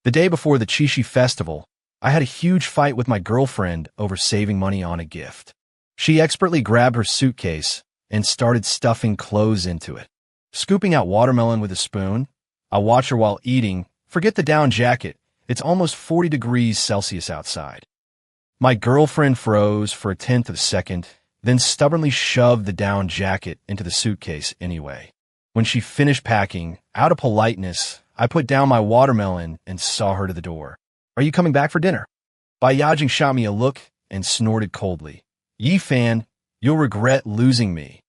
The day before the Chishi festival, I had a huge fight with my girlfriend over saving money on a gift. She expertly grabbed her suitcase and started stuffing clothes into it. Scooping out watermelon with a spoon, I watch her while eating. Forget the down jacket. It's almost 40 degrees Celsius outside. My girlfriend froze for a tenth of a second, then stubbornly shoved the down jacket into the suitcase anyway. When she finished packing, out of politeness, I put down my watermelon and saw her to the door. "Are you coming back for dinner?" Bai Yajing shot me a look and snorted coldly. "Yi Fan, you'll regret losing me."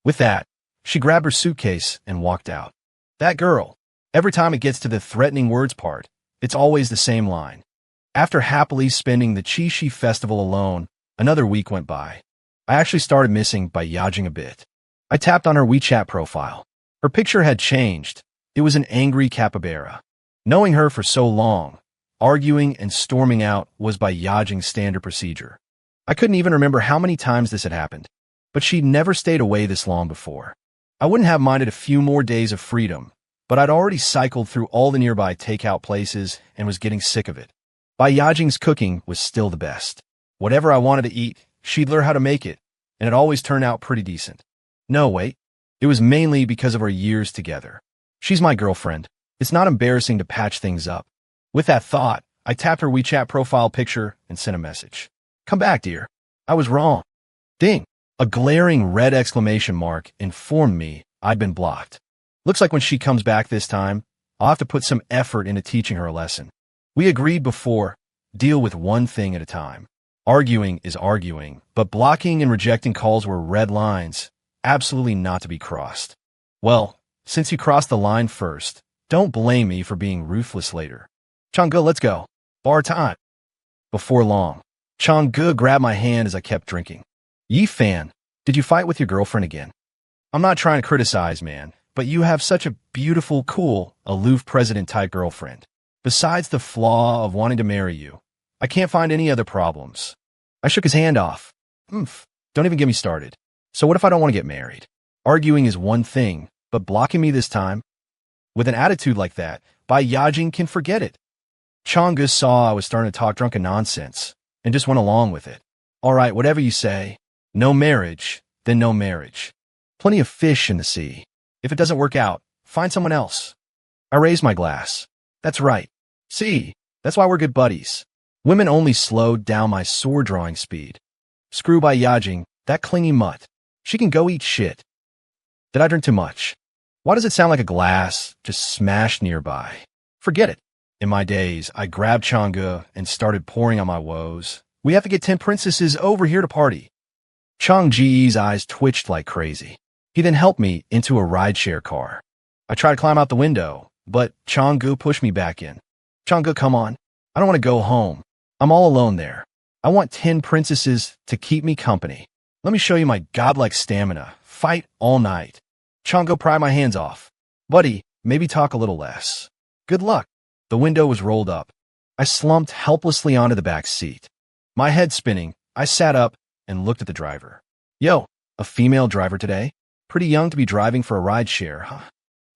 With that, she grabbed her suitcase and walked out. That girl, every time it gets to the threatening words part, it's always the same line. After happily spending the Chishi festival alone, another week went by. I actually started missing Bai Yajing a bit. I tapped on her WeChat profile. Her picture had changed. It was an angry capybara. Knowing her for so long, arguing and storming out was Bai Yajing's standard procedure. I couldn't even remember how many times this had happened, but she'd never stayed away this long before. I wouldn't have minded a few more days of freedom, but I'd already cycled through all the nearby takeout places and was getting sick of it. Bai Yajing's cooking was still the best. Whatever I wanted to eat, she'd learn how to make it, and it always turned out pretty decent. No, wait. It was mainly because of our years together. She's my girlfriend. It's not embarrassing to patch things up. With that thought, I tapped her WeChat profile picture and sent a message. "Come back, dear. I was wrong." Ding! A glaring red exclamation mark informed me I'd been blocked. Looks like when she comes back this time, I'll have to put some effort into teaching her a lesson. We agreed before, deal with one thing at a time. Arguing is arguing, but blocking and rejecting calls were red lines, absolutely not to be crossed. Well, since you crossed the line first, don't blame me for being ruthless later. "Changge, let's go. Bar time." Before long, Changge grabbed my hand as I kept drinking. "Yi Fan, did you fight with your girlfriend again?" "I'm not trying to criticize, man, but you have such a beautiful, cool, aloof president-type girlfriend. Besides the flaw of wanting to marry you, I can't find any other problems." I shook his hand off. Don't even get me started. So what if I don't want to get married? Arguing is one thing, but blocking me this time? With an attitude like that, Bai Yajing can forget it. Changge saw I was starting to talk drunken nonsense and just went along with it. "All right, whatever you say. No marriage, then no marriage. Plenty of fish in the sea. If it doesn't work out, find someone else." I raised my glass. "That's right. See, that's why we're good buddies." Women only slowed down my sword-drawing speed. Screw Bai Yajing, that clingy mutt. She can go eat shit. Did I drink too much? Why does it sound like a glass just smashed nearby? Forget it. In my days, I grabbed Changge and started pouring on my woes. "We have to get 10 princesses over here to party." Changji's eyes twitched like crazy. He then helped me into a rideshare car. I tried to climb out the window, but Changge pushed me back in. "Changge, come on. I don't want to go home. I'm all alone there. I want 10 princesses to keep me company. Let me show you my godlike stamina. Fight all night." Changge pried my hands off. "Buddy, maybe talk a little less. Good luck." The window was rolled up. I slumped helplessly onto the back seat. My head spinning, I sat up and looked at the driver. "Yo, a female driver today? Pretty young to be driving for a rideshare, huh?"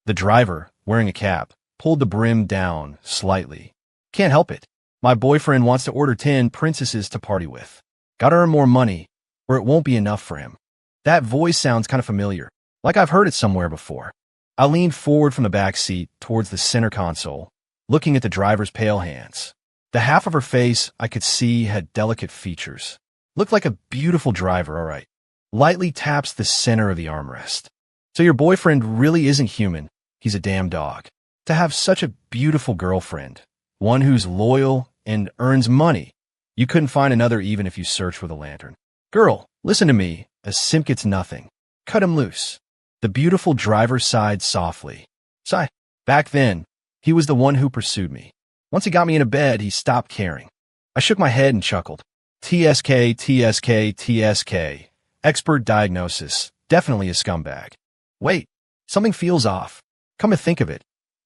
The driver, wearing a cap, pulled the brim down slightly. "Can't help it. My boyfriend wants to order 10 princesses to party with. Gotta earn more money, or it won't be enough for him." That voice sounds kind of familiar, like I've heard it somewhere before. I leaned forward from the back seat towards the center console, looking at the driver's pale hands. The half of her face I could see had delicate features. Looked like a beautiful driver, all right. Lightly taps the center of the armrest. "So your boyfriend really isn't human. He's a damn dog. To have such a beautiful girlfriend, one who's loyal and earns money. You couldn't find another even if you searched with a lantern. Girl, listen to me. A simp gets nothing. Cut him loose." The beautiful driver sighed softly. Sigh. Back then, he was the one who pursued me. Once he got me into bed, he stopped caring. I shook my head and chuckled. TSK, TSK, TSK. Expert diagnosis. Definitely a scumbag. Wait, something feels off. Come to think of it,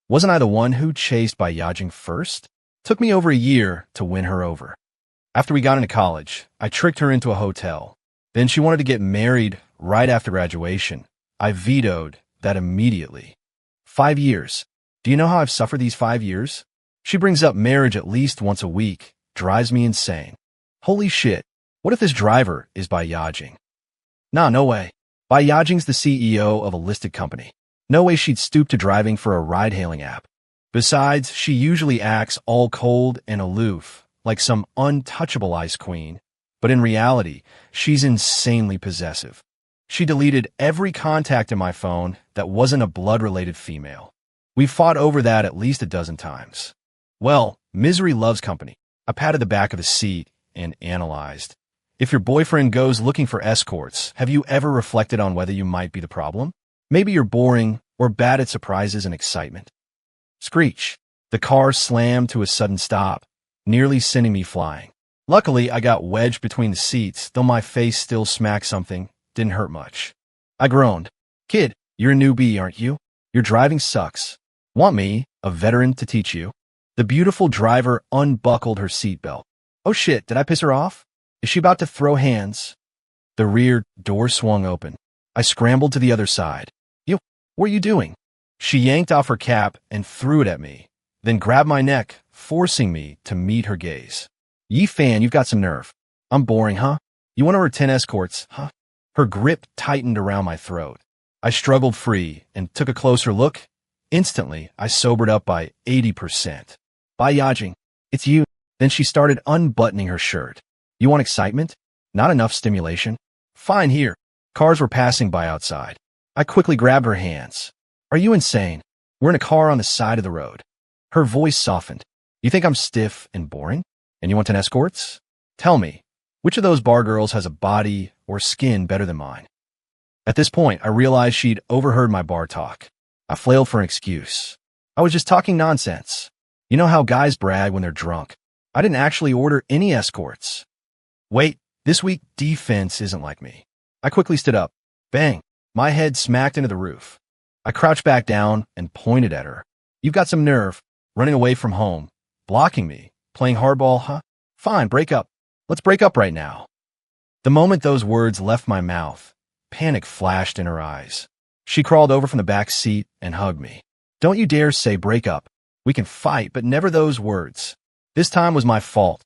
wasn't I the one who chased Bai Yajing first? Took me over a year to win her over. After we got into college, I tricked her into a hotel. Then she wanted to get married right after graduation. I vetoed that immediately. 5 years. Do you know how I've suffered these 5 years? She brings up marriage at least once a week, drives me insane. Holy shit, what if this driver is Bai Yajing? Nah, no way. Bai Yajing's the CEO of a listed company. No way she'd stoop to driving for a ride-hailing app. Besides, she usually acts all cold and aloof, like some untouchable ice queen. But in reality, she's insanely possessive. She deleted every contact in my phone that wasn't a blood-related female. We fought over that at least a dozen times. Well, misery loves company. I patted the back of the seat and analyzed. If your boyfriend goes looking for escorts, have you ever reflected on whether you might be the problem? Maybe you're boring or bad at surprises and excitement. Screech. The car slammed to a sudden stop, nearly sending me flying. Luckily, I got wedged between the seats, though my face still smacked something. Didn't hurt much. I groaned. Kid, you're a newbie, aren't you? Your driving sucks. Want me, a veteran, to teach you? The beautiful driver unbuckled her seatbelt. Oh shit, did I piss her off? Is she about to throw hands? The rear door swung open. I scrambled to the other side. What are you doing? She yanked off her cap and threw it at me, then grabbed my neck, forcing me to meet her gaze. Ye fan, you've got some nerve. I'm boring, huh? You want over 10 escorts, huh? Her grip tightened around my throat. I struggled free and took a closer look. Instantly, I sobered up by 80%. Bai Yajing, it's you. Then she started unbuttoning her shirt. You want excitement? Not enough stimulation? Fine, here. Cars were passing by outside. I quickly grabbed her hands. Are you insane? We're in a car on the side of the road. Her voice softened. You think I'm stiff and boring? And you want 10 escorts? Tell me, which of those bar girls has a body or skin better than mine? At this point, I realized she'd overheard my bar talk. I flailed for an excuse. I was just talking nonsense. You know how guys brag when they're drunk. I didn't actually order any escorts. Wait, this weak defense isn't like me. I quickly stood up. Bang! My head smacked into the roof. I crouched back down and pointed at her. You've got some nerve, running away from home, blocking me, playing hardball, huh? Fine, break up. Let's break up right now. The moment those words left my mouth, panic flashed in her eyes. She crawled over from the back seat and hugged me. Don't you dare say break up. We can fight, but never those words. This time was my fault.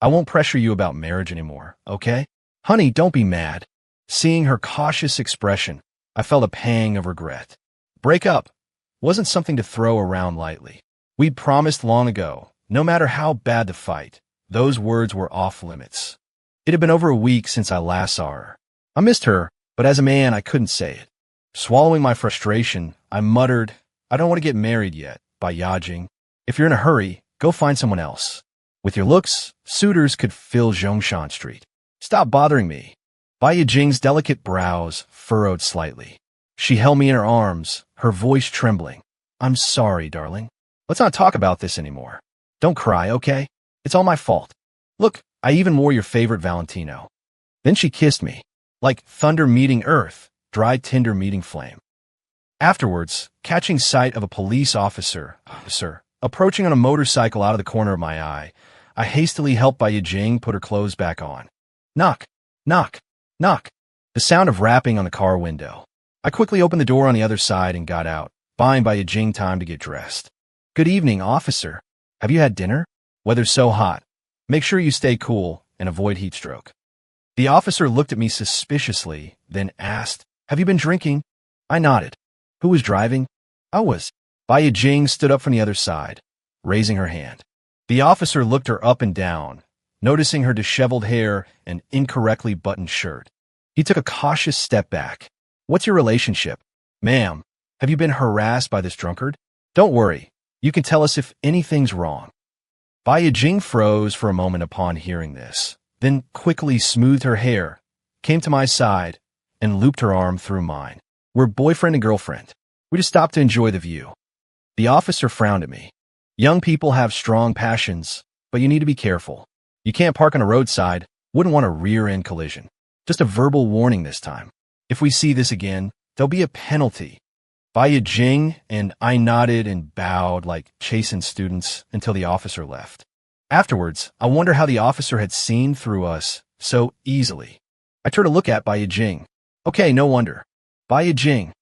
I won't pressure you about marriage anymore, okay? Honey, don't be mad. Seeing her cautious expression, I felt a pang of regret. Break up wasn't something to throw around lightly. We'd promised long ago, no matter how bad the fight, those words were off limits. It had been over a week since I last saw her. I missed her, but as a man, I couldn't say it. Swallowing my frustration, I muttered, I don't want to get married yet, Bai Yajing. If you're in a hurry, go find someone else. With your looks, suitors could fill Zhongshan Street. Stop bothering me. Bai Yajing's delicate brows furrowed slightly. She held me in her arms, her voice trembling. I'm sorry, darling. Let's not talk about this anymore. Don't cry, okay? It's all my fault. Look, I even wore your favorite Valentino. Then she kissed me, like thunder meeting earth, dry tinder meeting flame. Afterwards, catching sight of a police officer approaching on a motorcycle out of the corner of my eye, I hastily helped Bai Yajing put her clothes back on. Knock, knock, knock. The sound of rapping on the car window. I quickly opened the door on the other side and got out, buying Bai Yajing time to get dressed. Good evening, officer. Have you had dinner? Weather's so hot. Make sure you stay cool and avoid heat stroke. The officer looked at me suspiciously, then asked, Have you been drinking? I nodded. Who was driving? I was. Bai Yajing stood up from the other side, raising her hand. The officer looked her up and down, noticing her disheveled hair and incorrectly buttoned shirt. He took a cautious step back. What's your relationship? Ma'am, have you been harassed by this drunkard? Don't worry. You can tell us if anything's wrong. Bai Yajing froze for a moment upon hearing this, then quickly smoothed her hair, came to my side, and looped her arm through mine. We're boyfriend and girlfriend. We just stopped to enjoy the view. The officer frowned at me. Young people have strong passions, but you need to be careful. You can't park on a roadside. Wouldn't want a rear-end collision. Just a verbal warning this time. If we see this again, there'll be a penalty. Bai Yajing and I nodded and bowed like chastened students until the officer left. Afterwards, I wonder how the officer had seen through us so easily. I turned to look at Bai Yajing. Okay, no wonder. Bai Yajing,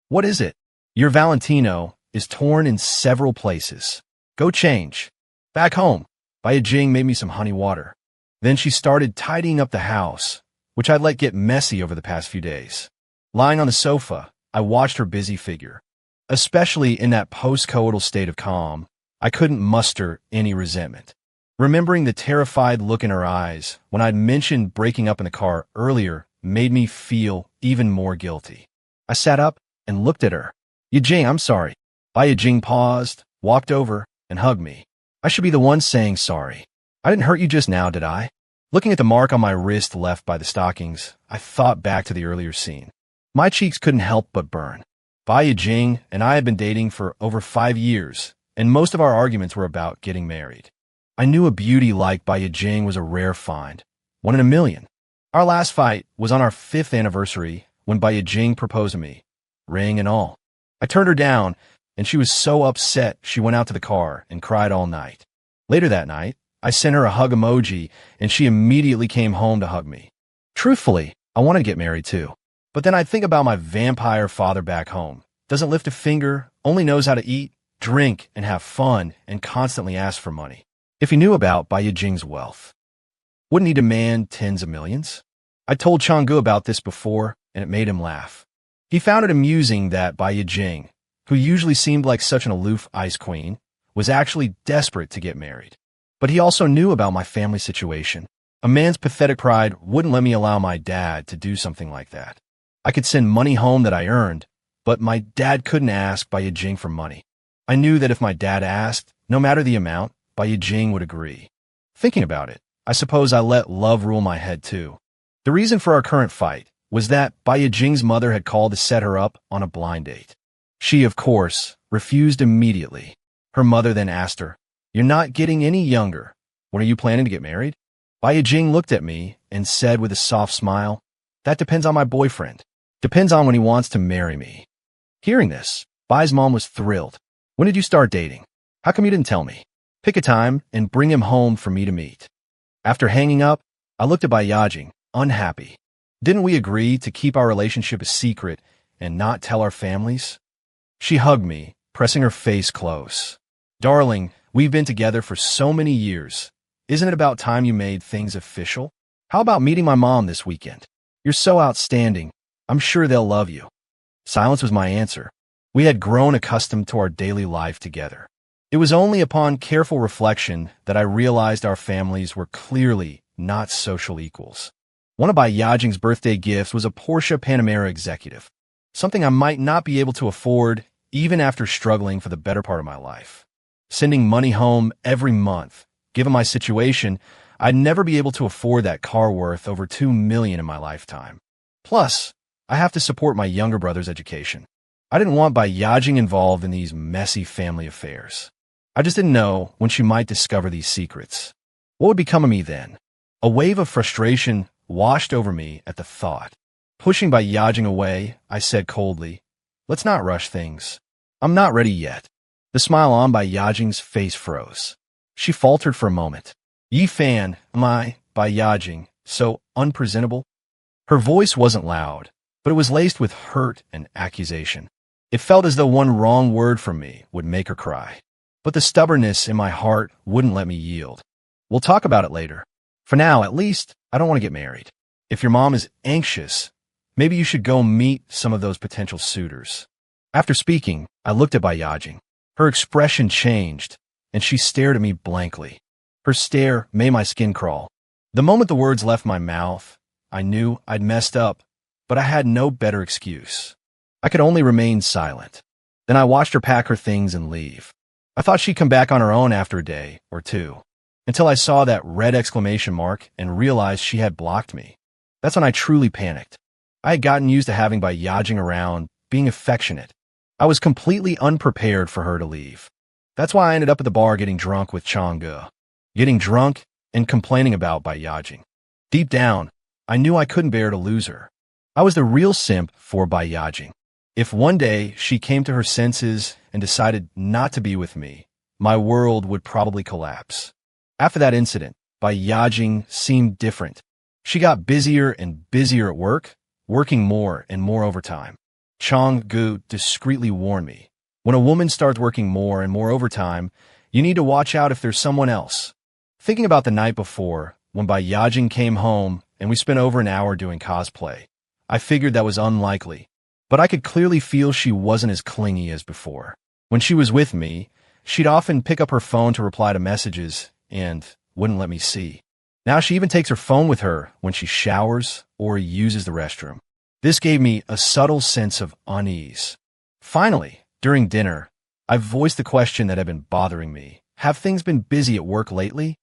what is it? Your Valentino is torn in several places. Go change. Back home, Bai Jing made me some honey water. Then she started tidying up the house, which I'd let get messy over the past few days. Lying on the sofa, I watched her busy figure. Especially in that post-coital state of calm, I couldn't muster any resentment. Remembering the terrified look in her eyes when I'd mentioned breaking up in the car earlier made me feel even more guilty. I sat up and looked at her. Yijing, I'm sorry. Bai Yijing paused, walked over, and hugged me. I should be the one saying sorry. I didn't hurt you just now, did I? Looking at the mark on my wrist left by the stockings, I thought back to the earlier scene. My cheeks couldn't help but burn. Bai Yijing and I had been dating for over 5 years, and most of our arguments were about getting married. I knew a beauty like Bai Yijing was a rare find, one in a million. Our last fight was on our 5th anniversary when Bai Yijing proposed to me, ring and all. I turned her down, and she was so upset she went out to the car and cried all night. Later that night, I sent her a hug emoji, and she immediately came home to hug me. Truthfully, I wanted to get married too. But then I'd think about my vampire father back home. Doesn't lift a finger, only knows how to eat, drink, and have fun, and constantly asks for money. If he knew about Bai Yijing's wealth, wouldn't he demand tens of millions? I told Changgu about this before, and it made him laugh. He found it amusing that Bai Yijing, who usually seemed like such an aloof ice queen, was actually desperate to get married. But he also knew about my family situation. A man's pathetic pride wouldn't let me allow my dad to do something like that. I could send money home that I earned, but my dad couldn't ask Bai Yijing for money. I knew that if my dad asked, no matter the amount, Bai Yijing would agree. Thinking about it, I suppose I let love rule my head too. The reason for our current fight was that Bai Yijing's mother had called to set her up on a blind date. She, of course, refused immediately. Her mother then asked her, "You're not getting any younger. When are you planning to get married?" Bai Yijing looked at me and said with a soft smile, "That depends on my boyfriend. Depends on when he wants to marry me." Hearing this, Bai's mom was thrilled. "When did you start dating? How come you didn't tell me? Pick a time and bring him home for me to meet." After hanging up, I looked at Bai Yijing, unhappy. Didn't we agree to keep our relationship a secret and not tell our families? She hugged me, pressing her face close. "Darling, we've been together for so many years. Isn't it about time you made things official? How about meeting my mom this weekend? You're so outstanding. I'm sure they'll love you." Silence was my answer. We had grown accustomed to our daily life together. It was only upon careful reflection that I realized our families were clearly not social equals. One of Bai Yijing's birthday gifts was a Porsche Panamera Executive, something I might not be able to afford even after struggling for the better part of my life. Sending money home every month, given my situation, I'd never be able to afford that car worth over $2 million in my lifetime. Plus, I have to support my younger brother's education. I didn't want Bai Yijing involved in these messy family affairs. I just didn't know when she might discover these secrets. What would become of me then? A wave of frustration washed over me at the thought. Pushing Bai Yijing away, I said coldly, "Let's not rush things. I'm not ready yet." The smile on Bai Yijing's face froze. She faltered for a moment. "Yi fan, am I, Bai Yijing, so unpresentable?" Her voice wasn't loud, but it was laced with hurt and accusation. It felt as though one wrong word from me would make her cry. But the stubbornness in my heart wouldn't let me yield. "We'll talk about it later. For now, at least, I don't want to get married. If your mom is anxious, maybe you should go meet some of those potential suitors." After speaking, I looked at Bai Yijing. Her expression changed, and she stared at me blankly. Her stare made my skin crawl. The moment the words left my mouth, I knew I'd messed up, but I had no better excuse. I could only remain silent. Then I watched her pack her things and leave. I thought she'd come back on her own after a day or two, until I saw that red exclamation mark and realized she had blocked me. That's when I truly panicked. I had gotten used to having Bai Yijing around, being affectionate. I was completely unprepared for her to leave. That's why I ended up at the bar getting drunk with Changgu. Getting drunk and complaining about Bai Yijing. Deep down, I knew I couldn't bear to lose her. I was the real simp for Bai Yijing. If one day she came to her senses and decided not to be with me, my world would probably collapse. After that incident, Bai Yijing seemed different. She got busier and busier at work, working more and more overtime. Changgu discreetly warned me, when a woman starts working more and more overtime, You need to watch out if there's someone else. Thinking about the night before, when Yajing came home and we spent over an hour doing cosplay, I figured that was unlikely, but I could clearly feel she wasn't as clingy as before. When she was with me, she'd often pick up her phone to reply to messages and wouldn't let me see. Now she even takes her phone with her when she showers or uses the restroom. This gave me a subtle sense of unease. Finally, during dinner, I voiced the question that had been bothering me. Have things been busy at work lately?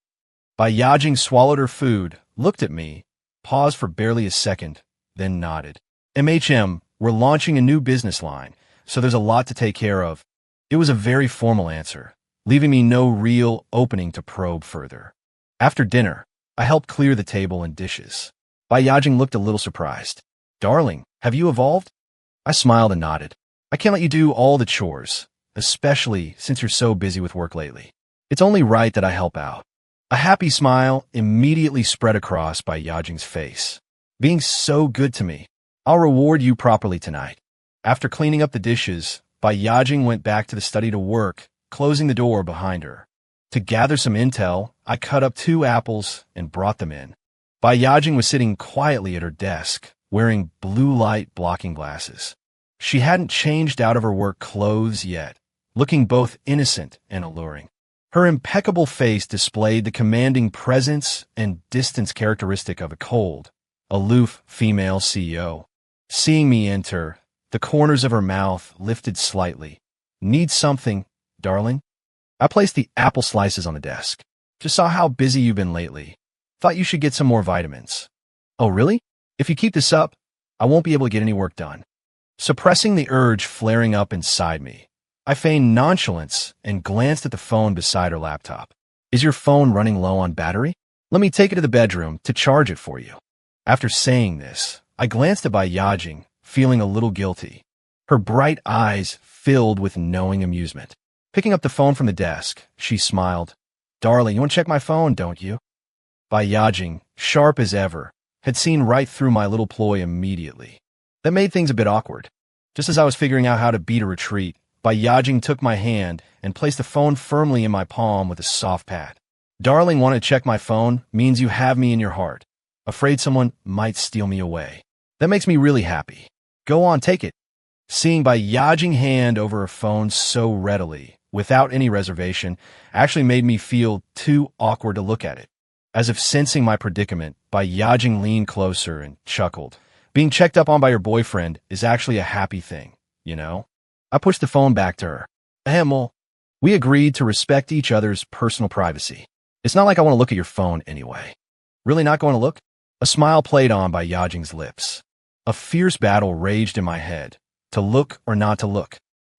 Yajing swallowed her food, looked at me, paused for barely a second, then nodded. We're launching a new business line, so there's a lot to take care of. It was a very formal answer, leaving me no real opening to probe further. After dinner, I helped clear the table and dishes. Yajing looked a little surprised. Darling, have you evolved? I smiled and nodded. I can't let you do all the chores, especially since you're so busy with work lately. It's only right that I help out. A happy smile immediately spread across Yajing's face. Being so good to me. I'll reward you properly tonight. After cleaning up the dishes, Yajing went back to the study to work, closing the door behind her. To gather some intel, I cut up 2 apples and brought them in. Yajing was sitting quietly at her desk, wearing blue light blocking glasses. She hadn't changed out of her work clothes yet, looking both innocent and alluring. Her impeccable face displayed the commanding presence and distance characteristic of a cold, aloof female CEO. Seeing me enter, the corners of her mouth lifted slightly. Need something, darling? I placed the apple slices on the desk. Just saw how busy you've been lately. Thought you should get some more vitamins. Oh, really? If you keep this up, I won't be able to get any work done. Suppressing the urge flaring up inside me, I feigned nonchalance and glanced at the phone beside her laptop. Is your phone running low on battery? Let me take it to the bedroom to charge it for you. After saying this, I glanced at Yajing, feeling a little guilty. Her bright eyes filled with knowing amusement. Picking up the phone from the desk, she smiled. Darling, you want to check my phone, don't you? Yajing, sharp as ever, had seen right through my little ploy immediately. That made things a bit awkward. Just as I was figuring out how to beat a retreat, Yajing took my hand and placed the phone firmly in my palm with a soft pat. Darling, want to check my phone means you have me in your heart. Afraid someone might steal me away. That makes me really happy. Go on, take it. Seeing Yajing hand over her phone so readily, without any reservation, actually made me feel too awkward to look at it. As if sensing my predicament, Yajing leaned closer and chuckled. Being checked up on by your boyfriend is actually a happy thing, you know? I pushed the phone back to her. Well, we agreed to respect each other's personal privacy. It's not like I want to look at your phone anyway. Really not going to look? A smile played on Yajing's lips. A fierce battle raged in my head. To look or not to look.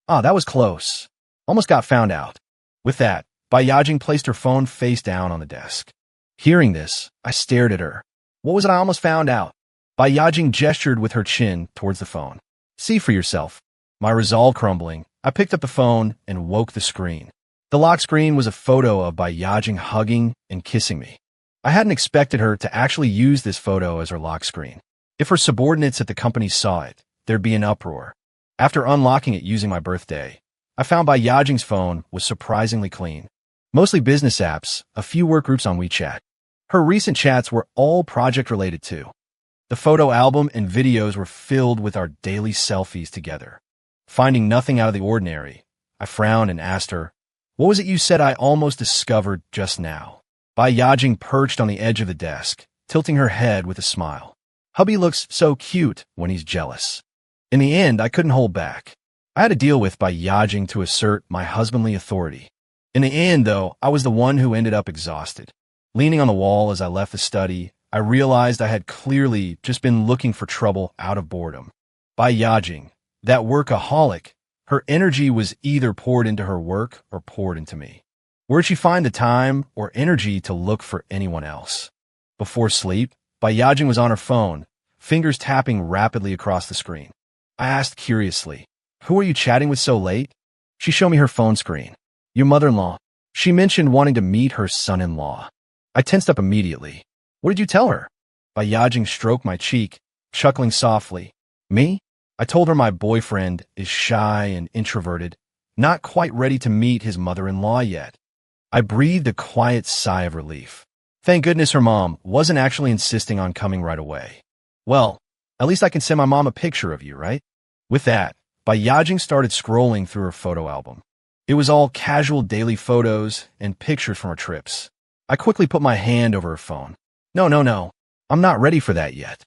That was close. Almost got found out. With that, Yajing placed her phone face down on the desk. Hearing this, I stared at her. What was it I almost found out? Yajing gestured with her chin towards the phone. See for yourself. My resolve crumbling, I picked up the phone and woke the screen. The lock screen was a photo of Yajing hugging and kissing me. I hadn't expected her to actually use this photo as her lock screen. If her subordinates at the company saw it, there'd be an uproar. After unlocking it using my birthday, I found Yajing's phone was surprisingly clean. Mostly business apps, a few work groups on WeChat. Her recent chats were all project-related too. The photo album and videos were filled with our daily selfies together. Finding nothing out of the ordinary, I frowned and asked her, what was it you said I almost discovered just now? Yajing perched on the edge of the desk, tilting her head with a smile. Hubby looks so cute when he's jealous. In the end, I couldn't hold back. I had to deal with Yajing to assert my husbandly authority. In the end, though, I was the one who ended up exhausted. Leaning on the wall as I left the study, I realized I had clearly just been looking for trouble out of boredom. Yajing, that workaholic, her energy was either poured into her work or poured into me. Where'd she find the time or energy to look for anyone else? Before sleep, Yajing was on her phone, fingers tapping rapidly across the screen. I asked curiously, who are you chatting with so late? She showed me her phone screen. Your mother-in-law. She mentioned wanting to meet her son-in-law. I tensed up immediately. What did you tell her? Yajing stroked my cheek, chuckling softly. Me? I told her my boyfriend is shy and introverted, not quite ready to meet his mother-in-law yet. I breathed a quiet sigh of relief. Thank goodness her mom wasn't actually insisting on coming right away. Well, at least I can send my mom a picture of you, right? With that, Bayajing started scrolling through her photo album. It was all casual daily photos and pictures from her trips. I quickly put my hand over her phone. No. I'm not ready for that yet.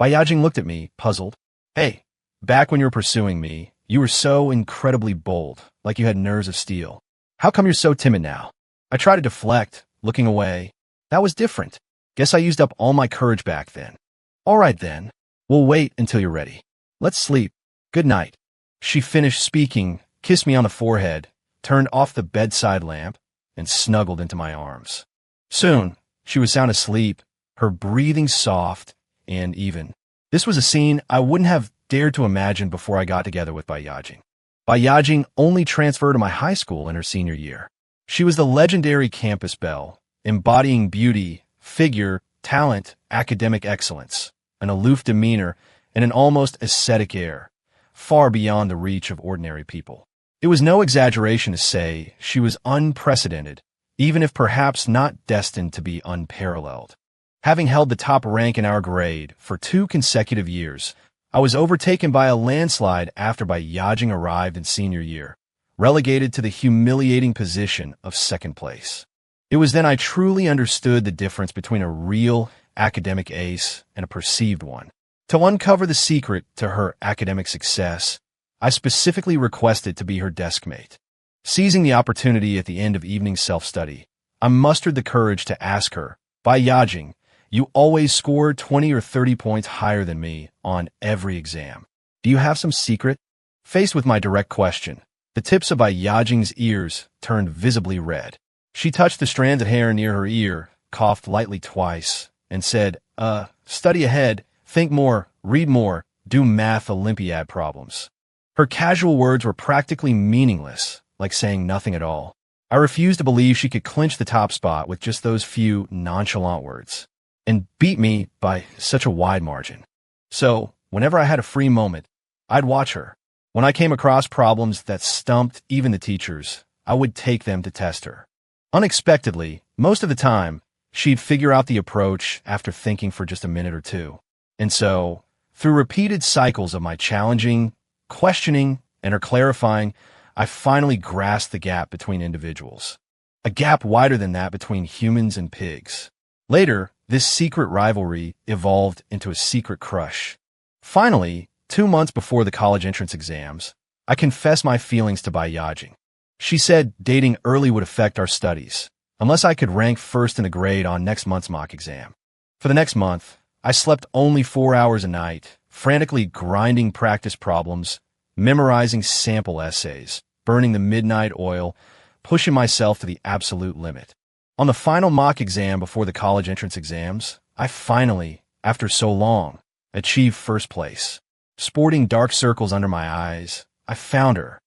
Bayajing looked at me, puzzled. Hey, back when you were pursuing me, you were so incredibly bold, like you had nerves of steel. How come you're so timid now? I tried to deflect, looking away. That was different. Guess I used up all my courage back then. All right then. We'll wait until you're ready. Let's sleep. Good night. She finished speaking, kissed me on the forehead, turned off the bedside lamp, and snuggled into my arms. Soon, she was sound asleep, her breathing soft and even. This was a scene I wouldn't have dared to imagine before I got together with Bayajing. Bayajing only transferred to my high school in her senior year. She was the legendary campus belle, embodying beauty, figure, talent, academic excellence, an aloof demeanor, and an almost ascetic air, far beyond the reach of ordinary people. It was no exaggeration to say she was unprecedented, even if perhaps not destined to be unparalleled. Having held the top rank in our grade for 2 consecutive years, I was overtaken by a landslide after Bayajing arrived in senior year, relegated to the humiliating position of second place. It was then I truly understood the difference between a real academic ace and a perceived one. To uncover the secret to her academic success, I specifically requested to be her deskmate. Seizing the opportunity at the end of evening self-study, I mustered the courage to ask her, Bayajing, you always score 20 or 30 points higher than me on every exam. Do you have some secret? Faced with my direct question, the tips of Bayajing's ears turned visibly red. She touched the strands of hair near her ear, coughed lightly twice, and said, study ahead, think more, read more, do math Olympiad problems. Her casual words were practically meaningless, like saying nothing at all. I refused to believe she could clinch the top spot with just those few nonchalant words, and beat me by such a wide margin. So, whenever I had a free moment, I'd watch her. When I came across problems that stumped even the teachers, I would take them to test her. Unexpectedly, most of the time, she'd figure out the approach after thinking for just a minute or two. And so, through repeated cycles of my challenging, questioning, and her clarifying, I finally grasped the gap between individuals. A gap wider than that between humans and pigs. Later, this secret rivalry evolved into a secret crush. Finally, 2 months before the college entrance exams, I confessed my feelings to Bayajing. She said dating early would affect our studies, unless I could rank first in the grade on next month's mock exam. For the next month, I slept only 4 hours a night, frantically grinding practice problems, memorizing sample essays, burning the midnight oil, pushing myself to the absolute limit. On the final mock exam before the college entrance exams, I finally, after so long, achieved first place. Sporting dark circles under my eyes, I found her.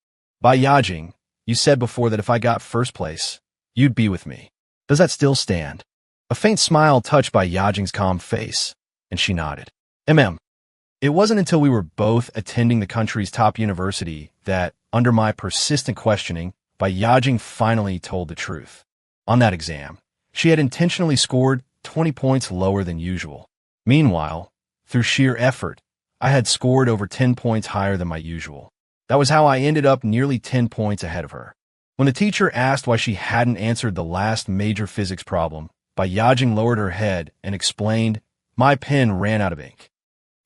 Bayajing, you said before that if I got first place, you'd be with me. Does that still stand? A faint smile touched Bayajing's calm face, and she nodded. It wasn't until we were both attending the country's top university that, under my persistent questioning, Bayajing finally told the truth. On that exam, she had intentionally scored 20 points lower than usual. Meanwhile, through sheer effort, I had scored over 10 points higher than my usual. That was how I ended up nearly 10 points ahead of her. When the teacher asked why she hadn't answered the last major physics problem, Bayajing lowered her head and explained, my pen ran out of ink.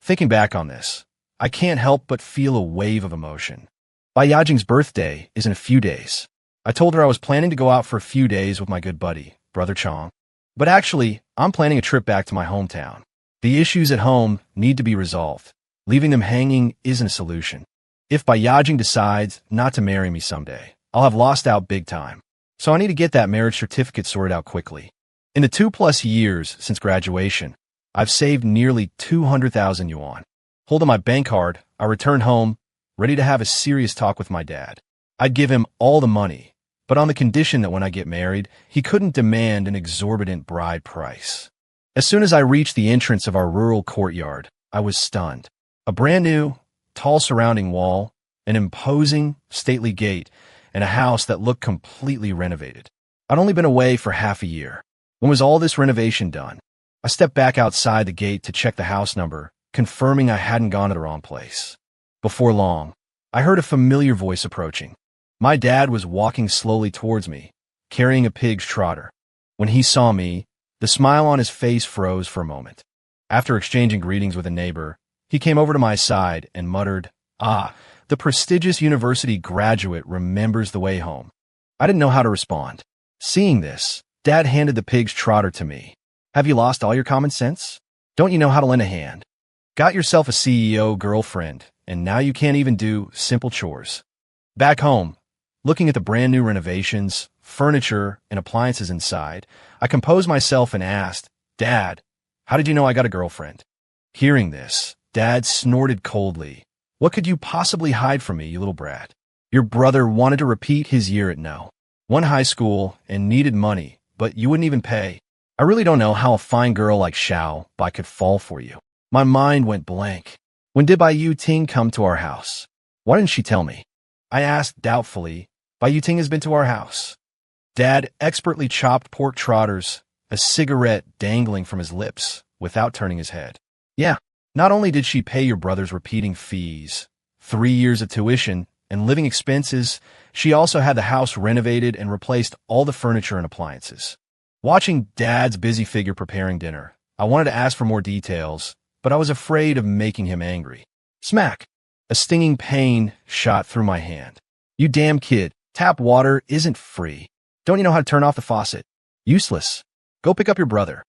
Thinking back on this, I can't help but feel a wave of emotion. Bayajing's birthday is in a few days. I told her I was planning to go out for a few days with my good buddy, Brother Chong. But actually, I'm planning a trip back to my hometown. The issues at home need to be resolved. Leaving them hanging isn't a solution. If Bayajing decides not to marry me someday, I'll have lost out big time. So I need to get that marriage certificate sorted out quickly. In the 2+ years since graduation, I've saved nearly 200,000 yuan. Holding my bank card, I returned home, ready to have a serious talk with my dad. I'd give him all the money, but on the condition that when I get married, he couldn't demand an exorbitant bride price. As soon as I reached the entrance of our rural courtyard, I was stunned. A brand new, tall surrounding wall, an imposing, stately gate, and a house that looked completely renovated. I'd only been away for half a year. When was all this renovation done? I stepped back outside the gate to check the house number, confirming I hadn't gone to the wrong place. Before long, I heard a familiar voice approaching. My dad was walking slowly towards me, carrying a pig's trotter. When he saw me, the smile on his face froze for a moment. After exchanging greetings with a neighbor, he came over to my side and muttered, "Ah, the prestigious university graduate remembers the way home." I didn't know how to respond. Seeing this, Dad handed the pig's trotter to me. "Have you lost all your common sense? Don't you know how to lend a hand? Got yourself a CEO girlfriend, and now you can't even do simple chores." Back home, looking at the brand new renovations, furniture, and appliances inside, I composed myself and asked, "Dad, how did you know I got a girlfriend?" Hearing this, Dad snorted coldly. "What could you possibly hide from me, you little brat? Your brother wanted to repeat his year at one high school and needed money, but you wouldn't even pay. I really don't know how a fine girl like Bai could fall for you." My mind went blank. "When did Bai Ting come to our house? Why didn't she tell me?" I asked doubtfully. "Bai Ting has been to our house." Dad expertly chopped pork trotters, a cigarette dangling from his lips, without turning his head. "Yeah, not only did she pay your brother's repeating fees, 3 years of tuition, and living expenses, she also had the house renovated and replaced all the furniture and appliances." Watching Dad's busy figure preparing dinner, I wanted to ask for more details, but I was afraid of making him angry. Smack! A stinging pain shot through my hand. "You damn kid, tap water isn't free. Don't you know how to turn off the faucet? Useless. Go pick up your brother."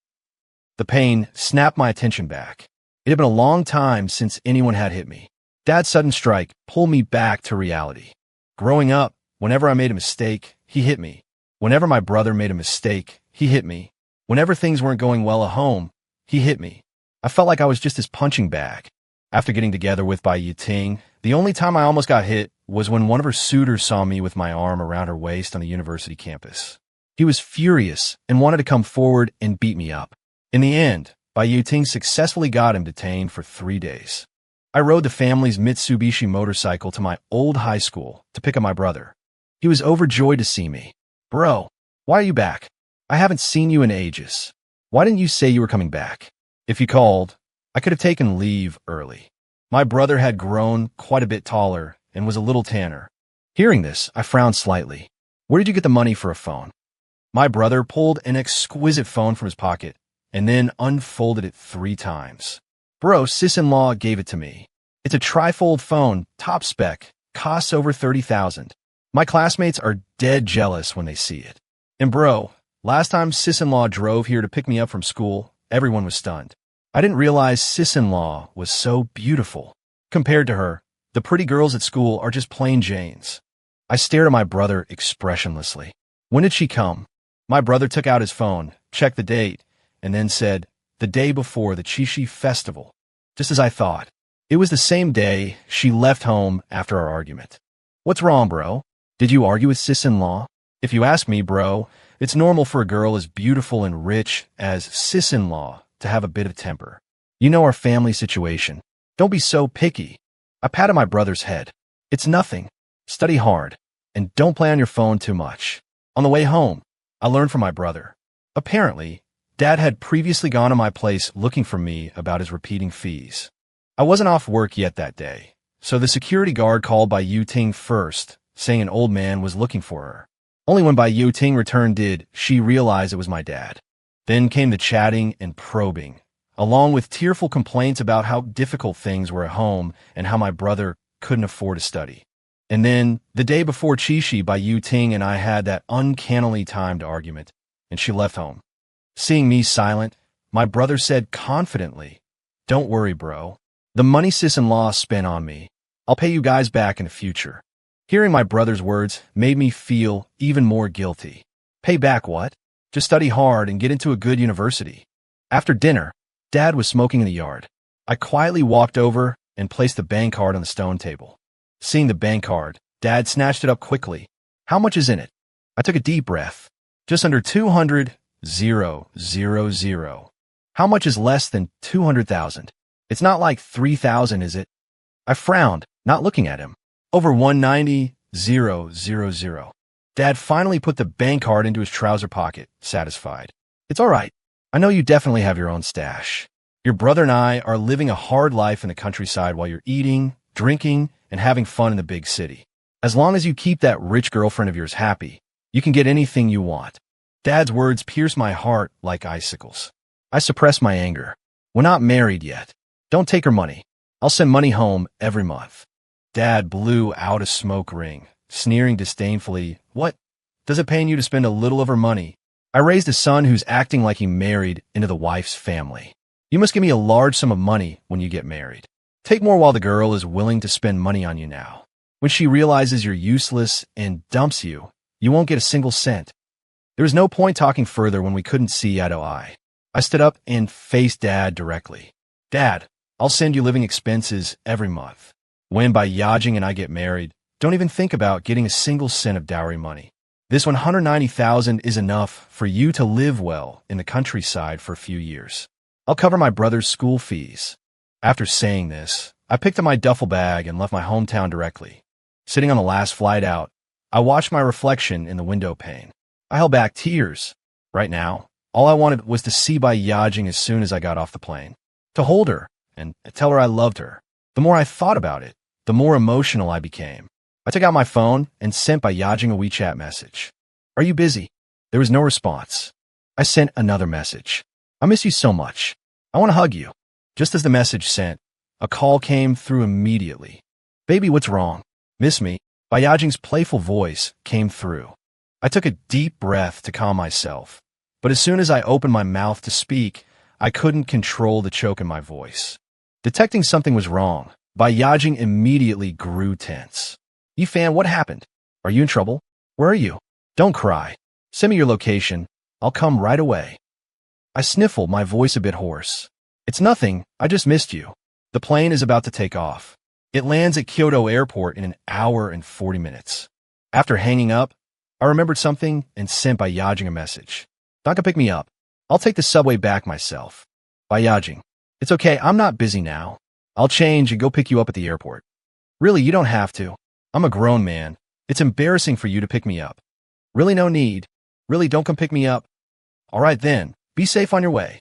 The pain snapped my attention back. It had been a long time since anyone had hit me. Dad's sudden strike pulled me back to reality. Growing up, whenever I made a mistake, he hit me. Whenever my brother made a mistake, he hit me. Whenever things weren't going well at home, he hit me. I felt like I was just his punching bag. After getting together with Bai Ting, the only time I almost got hit was when one of her suitors saw me with my arm around her waist on the university campus. He was furious and wanted to come forward and beat me up. In the end, Bai Ting successfully got him detained for 3 days. I rode the family's Mitsubishi motorcycle to my old high school to pick up my brother. He was overjoyed to see me. "Bro, why are you back? I haven't seen you in ages. Why didn't you say you were coming back? If you called, I could have taken leave early." My brother had grown quite a bit taller and was a little tanner. Hearing this, I frowned slightly. "Where did you get the money for a phone?" My brother pulled an exquisite phone from his pocket and then unfolded it 3 times. "Bro, sis-in-law gave it to me. It's a trifold phone, top spec, costs over 30,000. My classmates are dead jealous when they see it. And bro, last time sis-in-law drove here to pick me up from school, everyone was stunned. I didn't realize sis-in-law was so beautiful. Compared to her, the pretty girls at school are just plain Janes." I stared at my brother expressionlessly. "When did she come?" My brother took out his phone, checked the date, and then said, "The day before the Chishi festival." Just as I thought. It was the same day she left home after our argument. "What's wrong, bro? Did you argue with sis-in-law?" If you ask me, bro, it's normal for a girl as beautiful and rich as sis-in-law to have a bit of temper. You know our family situation. Don't be so picky. I patted my brother's head. "It's nothing. Study hard, and don't play on your phone too much." On the way home, I learned from my brother. Apparently, Dad had previously gone to my place looking for me about his repeating fees. I wasn't off work yet that day, so the security guard called Bai Ting first, saying an old man was looking for her. Only when Bai Ting returned did she realize it was my dad. Then came the chatting and probing, along with tearful complaints about how difficult things were at home and how my brother couldn't afford to study. And then, the day before Chishi, Bai Ting and I had that uncannily timed argument, and she left home. Seeing me silent, my brother said confidently, "Don't worry, bro. The money sis-in-law spent on me, I'll pay you guys back in the future." Hearing my brother's words made me feel even more guilty. Pay back what? Just study hard and get into a good university. After dinner, Dad was smoking in the yard. I quietly walked over and placed the bank card on the stone table. Seeing the bank card, Dad snatched it up quickly. "How much is in it?" I took a deep breath. "Just under 200,000. How much is less than 200,000? It's not like 3,000, is it?" I frowned, not looking at him. "Over 190,000. Dad finally put the bank card into his trouser pocket, satisfied. It's all right. I know you definitely have your own stash. Your brother and I are living a hard life in the countryside while you're eating, drinking, and having fun in the big city. As long as you keep that rich girlfriend of yours happy, you can get anything you want. Dad's words pierce my heart like icicles. I suppress my anger. We're not married yet. Don't take her money. I'll send money home every month. Dad blew out a smoke ring, sneering disdainfully. What? Does it pain you to spend a little of her money? I raised a son who's acting like he married into the wife's family. You must give me a large sum of money when you get married. Take more while the girl is willing to spend money on you now. When she realizes you're useless and dumps you, you won't get a single cent. There was no point talking further when we couldn't see eye to eye. I stood up and faced Dad directly. Dad, I'll send you living expenses every month. When by Yajing and I get married, don't even think about getting a single cent of dowry money. This $190,000 is enough for you to live well in the countryside for a few years. I'll cover my brother's school fees. After saying this, I picked up my duffel bag and left my hometown directly. Sitting on the last flight out, I watched my reflection in the window pane. I held back tears. Right now, all I wanted was to see Bai Yajing as soon as I got off the plane. To hold her and tell her I loved her. The more I thought about it, the more emotional I became. I took out my phone and sent Bai Yajing a WeChat message. Are you busy? There was no response. I sent another message. I miss you so much. I want to hug you. Just as the message sent, a call came through immediately. Baby, what's wrong? Miss me? Bai Yajing's playful voice came through. I took a deep breath to calm myself, but as soon as I opened my mouth to speak, I couldn't control the choke in my voice. Detecting something was wrong, Bai Yajing immediately grew tense. Yifan, what happened? Are you in trouble? Where are you? Don't cry. Send me your location. I'll come right away. I sniffled, my voice a bit hoarse. It's nothing, I just missed you. The plane is about to take off. It lands at Kyoto Airport in 1 hour and 40 minutes. After hanging up, I remembered something and sent Bai Yajing a message. Don't pick me up. I'll take the subway back myself. Bai Yajing, it's okay, I'm not busy now. I'll change and go pick you up at the airport. Really, you don't have to. I'm a grown man. It's embarrassing for you to pick me up. Really, no need. Really, don't come pick me up. All right then, be safe on your way.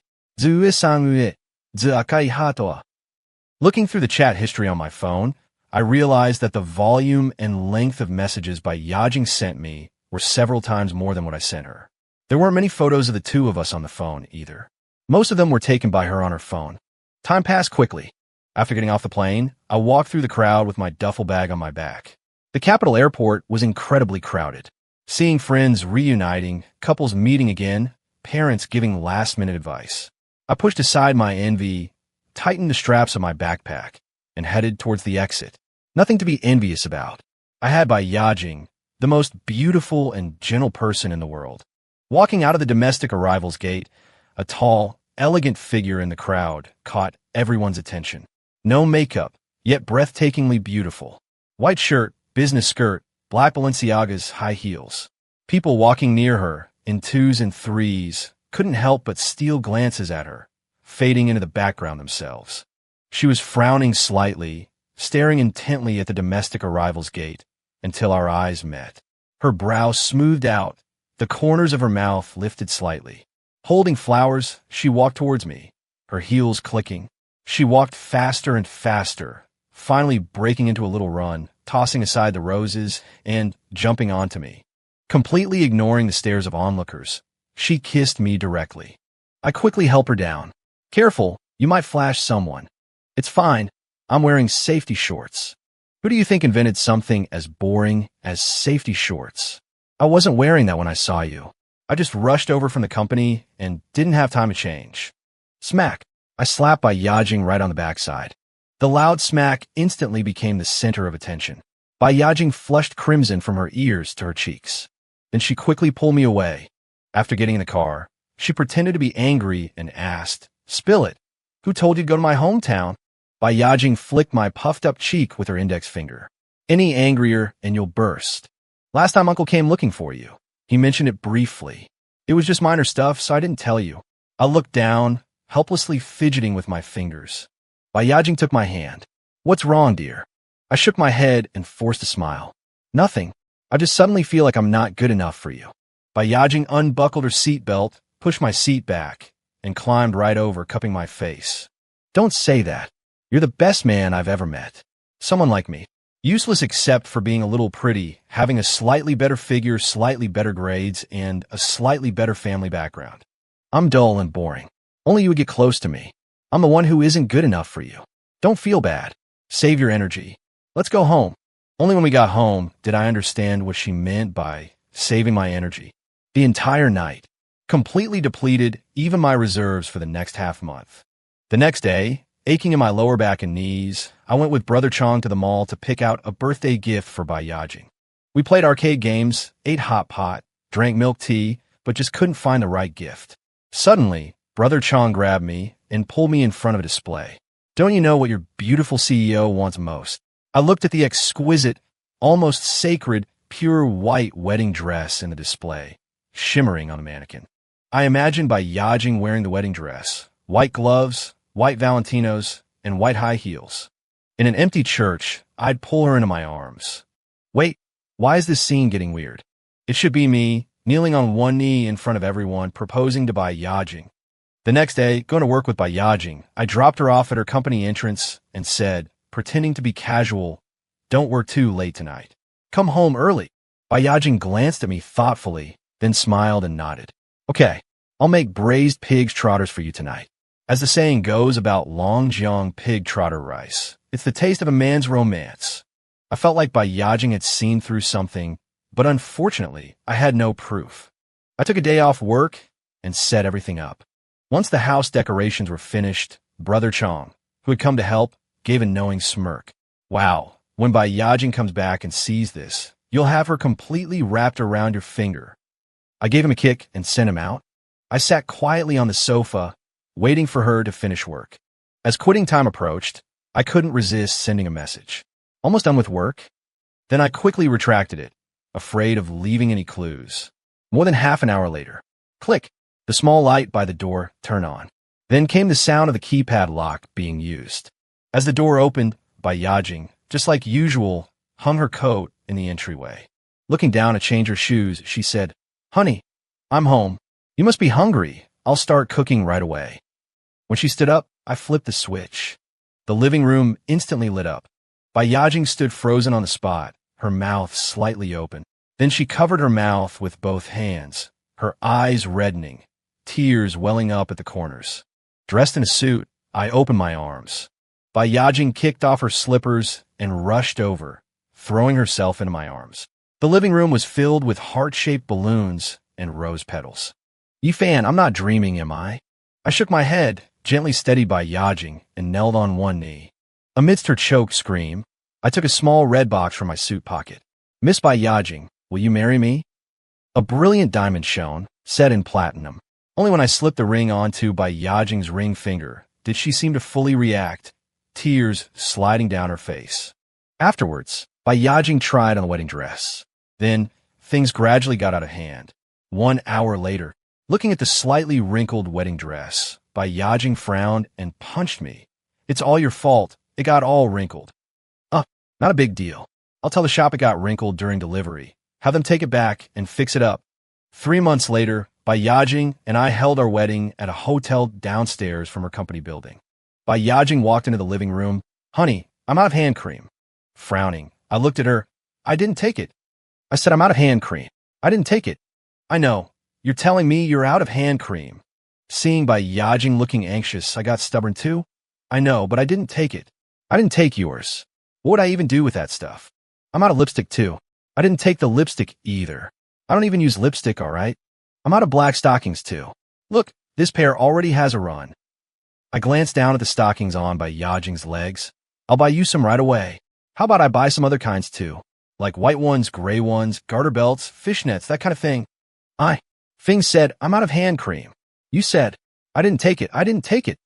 Looking through the chat history on my phone, I realized that the volume and length of messages Bai Yajing sent me were several times more than what I sent her. There weren't many photos of the two of us on the phone either. Most of them were taken by her on her phone. Time passed quickly. After getting off the plane, I walked through the crowd with my duffel bag on my back. The capital airport was incredibly crowded. Seeing friends reuniting, couples meeting again, parents giving last-minute advice. I pushed aside my envy, tightened the straps of my backpack, and headed towards the exit. Nothing to be envious about. I had Bai Yajing, the most beautiful and gentle person in the world. Walking out of the domestic arrivals gate, a tall, elegant figure in the crowd caught everyone's attention. No makeup, yet breathtakingly beautiful. White shirt, business skirt, black Balenciaga's high heels. People walking near her, in 2s and 3s, couldn't help but steal glances at her, fading into the background themselves. She was frowning slightly, staring intently at the domestic arrivals gate, until our eyes met. Her brow smoothed out, the corners of her mouth lifted slightly. Holding flowers, she walked towards me, her heels clicking. She walked faster and faster, finally breaking into a little run, tossing aside the roses and jumping onto me. Completely ignoring the stares of onlookers, she kissed me directly. I quickly helped her down. Careful, you might flash someone. It's fine, I'm wearing safety shorts. Who do you think invented something as boring as safety shorts? I wasn't wearing that when I saw you. I just rushed over from the company and didn't have time to change. Smack! I slapped Bai Yajing right on the backside. The loud smack instantly became the center of attention. Bai Yajing flushed crimson from her ears to her cheeks. Then she quickly pulled me away. After getting in the car, she pretended to be angry and asked, Spill it. Who told you to go to my hometown? Bai Yajing flicked my puffed-up cheek with her index finger. Any angrier and you'll burst. Last time Uncle came looking for you. He mentioned it briefly. It was just minor stuff, so I didn't tell you. I looked down, helplessly fidgeting with my fingers. Bai Yajing took my hand. What's wrong, dear? I shook my head and forced a smile. Nothing. I just suddenly feel like I'm not good enough for you. Yajing unbuckled her seatbelt, pushed my seat back, and climbed right over, cupping my face. Don't say that. You're the best man I've ever met. Someone like me. Useless except for being a little pretty, having a slightly better figure, slightly better grades, and a slightly better family background. I'm dull and boring. Only you would get close to me. I'm the one who isn't good enough for you. Don't feel bad. Save your energy. Let's go home. Only when we got home did I understand what she meant by saving my energy. The entire night. Completely depleted even my reserves for the next half month. The next day, aching in my lower back and knees, I went with Brother Chong to the mall to pick out a birthday gift for Yajing. We played arcade games, ate hot pot, drank milk tea, but just couldn't find the right gift. Suddenly, Brother Chong grabbed me and pulled me in front of a display. Don't you know what your beautiful CEO wants most? I looked at the exquisite, almost sacred, pure white wedding dress in the display, shimmering on a mannequin. I imagined Yajing wearing the wedding dress, white gloves, white Valentinos, and white high heels. In an empty church, I'd pull her into my arms. Wait, why is this scene getting weird? It should be me, kneeling on one knee in front of everyone, proposing to Yajing. The next day, going to work with Yajing, I dropped her off at her company entrance and said, pretending to be casual, "Don't work too late tonight. Come home early." Yajing glanced at me thoughtfully, then smiled and nodded. "Okay, I'll make braised pig's trotters for you tonight." As the saying goes about Longjiang pig trotter rice, it's the taste of a man's romance. I felt like Yajing had seen through something, but unfortunately, I had no proof. I took a day off work and set everything up. Once the house decorations were finished, Brother Chong, who had come to help, gave a knowing smirk. "Wow, when Yajing comes back and sees this, you'll have her completely wrapped around your finger." I gave him a kick and sent him out. I sat quietly on the sofa, waiting for her to finish work. As quitting time approached, I couldn't resist sending a message. "Almost done with work?" Then I quickly retracted it, afraid of leaving any clues. More than half an hour later, click, the small light by the door turned on. Then came the sound of the keypad lock being used. As the door opened, Yajing, just like usual, hung her coat in the entryway. Looking down to change her shoes, she said, "Honey, I'm home. You must be hungry. I'll start cooking right away." When she stood up, I flipped the switch. The living room instantly lit up. Yajing stood frozen on the spot, her mouth slightly open. Then she covered her mouth with both hands, her eyes reddening, tears welling up at the corners. Dressed in a suit, I opened my arms. Yajing kicked off her slippers and rushed over, throwing herself into my arms. The living room was filled with heart-shaped balloons and rose petals. "Yifan, I'm not dreaming, am I?" I shook my head, gently steadied Yajing, and knelt on one knee. Amidst her choked scream, I took a small red box from my suit pocket. "Miss Yajing, will you marry me?" A brilliant diamond shone, set in platinum. Only when I slipped the ring onto Yajing's ring finger did she seem to fully react, tears sliding down her face. Afterwards, Yajing tried on the wedding dress. Then, things gradually got out of hand. 1 hour later, looking at the slightly wrinkled wedding dress, Yajing frowned and punched me. "It's all your fault. It got all wrinkled." Not a big deal. I'll tell the shop it got wrinkled during delivery. Have them take it back and fix it up. 3 months later, Yajing and I held our wedding at a hotel downstairs from her company building. Yajing walked into the living room. "Honey, I'm out of hand cream." Frowning, I looked at her. "I didn't take it." I said, "I'm out of hand cream." "I didn't take it." "I know. You're telling me you're out of hand cream." Seeing Yajing looking anxious, I got stubborn too. "I know, but I didn't take it." "I didn't take yours. What would I even do with that stuff?" "I'm out of lipstick too." "I didn't take the lipstick either." "I don't even use lipstick, all right?" "I'm out of black stockings too." "Look, this pair already has a run." I glanced down at the stockings on Yajing's legs. "I'll buy you some right away. How about I buy some other kinds too? Like white ones, gray ones, garter belts, fishnets, that kind of thing." Fing said, "I'm out of hand cream." "You said." "I didn't take it. I didn't take it."